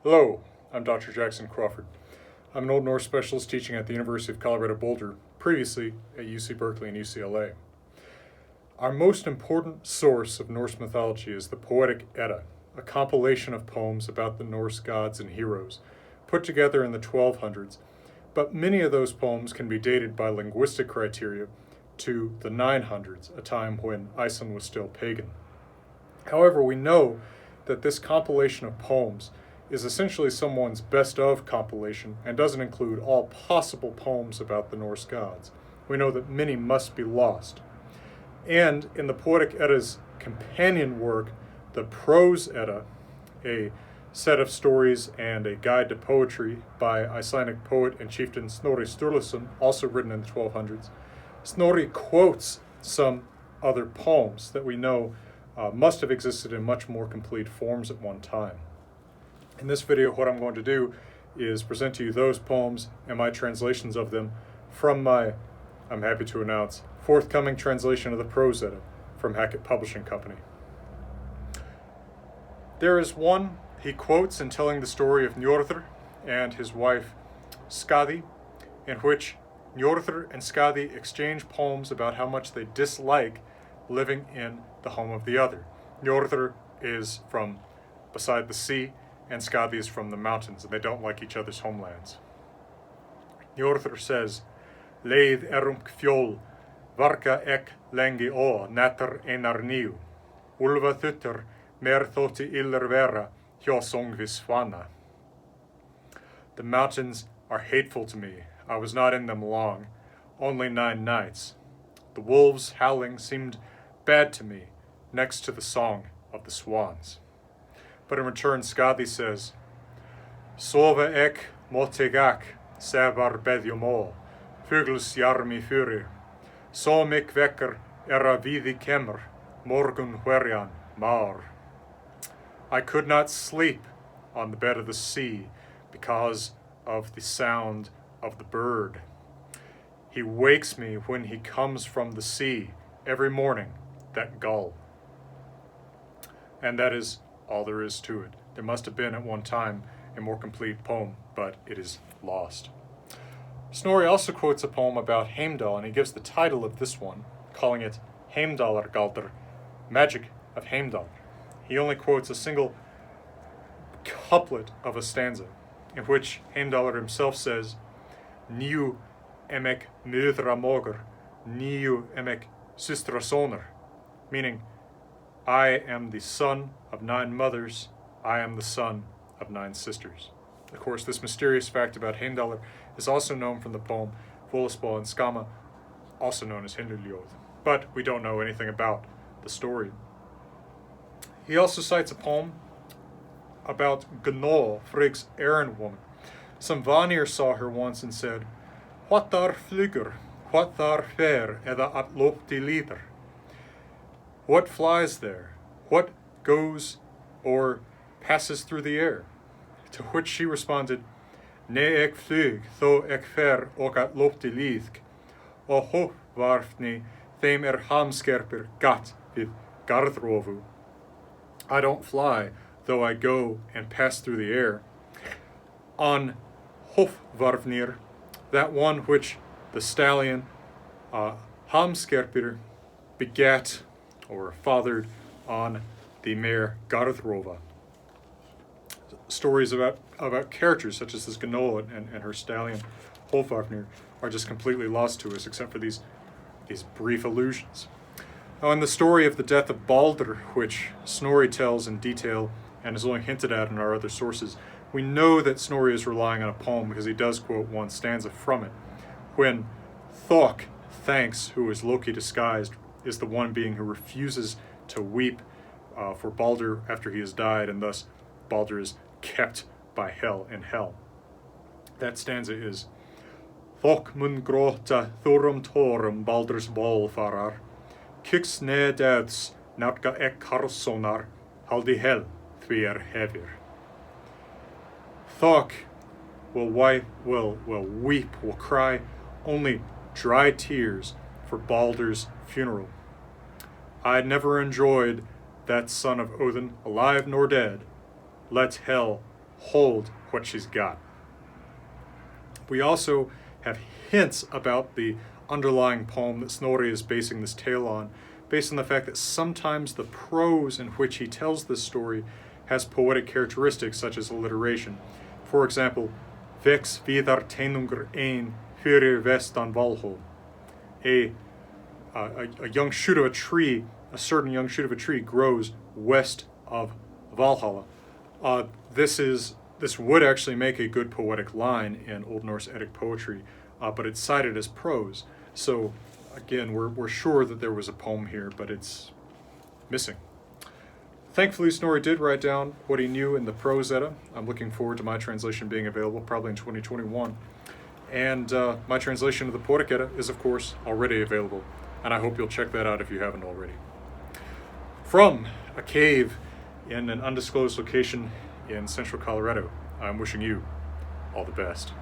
Hello, I'm Dr. Jackson Crawford. I'm an Old Norse specialist teaching at the University of Colorado Boulder, previously at UC Berkeley and UCLA. Our most important source of Norse mythology is the Poetic Edda, a compilation of poems about the Norse gods and heroes, put together in the 1200s, but many of those poems can be dated by linguistic criteria to the 900s, a time when Iceland was still pagan. However, we know that this compilation of poems is essentially someone's best of compilation and doesn't include all possible poems about the Norse gods. We know that many must be lost. And in the Poetic Edda's companion work, the Prose Edda, a set of stories and a guide to poetry by Icelandic poet and chieftain Snorri Sturluson, also written in the 1200s, Snorri quotes some other poems that we know must have existed in much more complete forms at one time. In this video, what I'm going to do is present to you those poems and my translations of them from my, I'm happy to announce, forthcoming translation of the Prose Edda from Hackett Publishing Company. There is one he quotes in telling the story of Njordur and his wife Skadi, in which Njordur and Skadi exchange poems about how much they dislike living in the home of the other. Njordur is from beside the sea, and Skadi is from the mountains, and they don't like each other's homelands. Njordur says, Leið erunk fjól, varka ek lengi ó, natar einar níu. Ulva þuttur, mer þótti iller vera, hjá songvis svana. The mountains are hateful to me. I was not in them long, only 9 nights. The wolves howling seemed bad to me, next to the song of the swans. But in return, Skadi says, Sova ek motegak, sevar bedjumó, fugls jarmi fyrir. Så mik vekker era vidi kemur, morgun hverjan mar. I could not sleep on the bed of the sea because of the sound of the bird. He wakes me when he comes from the sea every morning, that gull. And that is all there is to it. There must have been at one time a more complete poem, but it is lost. Snorri also quotes a poem about Heimdall, and he gives the title of this one, calling it Heimdallargaldur, Magic of Heimdall. He only quotes a single couplet of a stanza, in which Heimdallr himself says, Niu emek mødra mogur, niu emek systra sonar, meaning, I am the son of 9 mothers, I am the son of 9 sisters. Of course, this mysterious fact about Heimdallr is also known from the poem Völuspá and Skama, also known as Hyndluljóð, but we don't know anything about the story. He also cites a poem about Ganahl, Frigg's errand woman. Some Vanir saw her once and said, What þar flugur, what þar fer, eða at lopti líður? What flies there? What goes or passes through the air? To which she responded, Ne ek flug, þó ek fer og at lopti líðk, og hóvarfni þeim hamskerpir gat við garðrofu. I don't fly, though I go and pass through the air. On hóvarfnir, that one which the stallion hamskerpir begat or fathered on the mare Garðrova. Stories about characters such as this Ganahl and her stallion Hólfafnir are just completely lost to us, except for these brief allusions. Now, in the story of the death of Baldur, which Snorri tells in detail and is only hinted at in our other sources, we know that Snorri is relying on a poem because he does quote one stanza from it, when Thok thanks, who is Loki disguised, is the one being who refuses to weep for Baldur after he has died, and thus Baldur is kept by hell in hell. That stanza is Thok mun gróta thurum torum Baldur's ball farar, Kix ne deaths natka ek karlssonar, haldi hell thvier hevir. Thok will weep, will cry only dry tears for Baldur's funeral. I never enjoyed that son of Odin, alive nor dead. Let hell hold what she's got. We also have hints about the underlying poem that Snorri is basing this tale on, based on the fact that sometimes the prose in which he tells this story has poetic characteristics such as alliteration. For example, Vex vidar tenungur ein fyrir vestan Valhall. A young shoot of a tree, a certain young shoot of a tree grows west of Valhalla. This would actually make a good poetic line in Old Norse Eddic poetry, but it's cited as prose. So again, we're sure that there was a poem here, but it's missing. Thankfully, Snorri did write down what he knew in the Prose Edda. I'm looking forward to my translation being available, probably in 2021. And my translation of the Poetic Edda is, of course, already available, and I hope you'll check that out if you haven't already. From a cave in an undisclosed location in central Colorado, I'm wishing you all the best.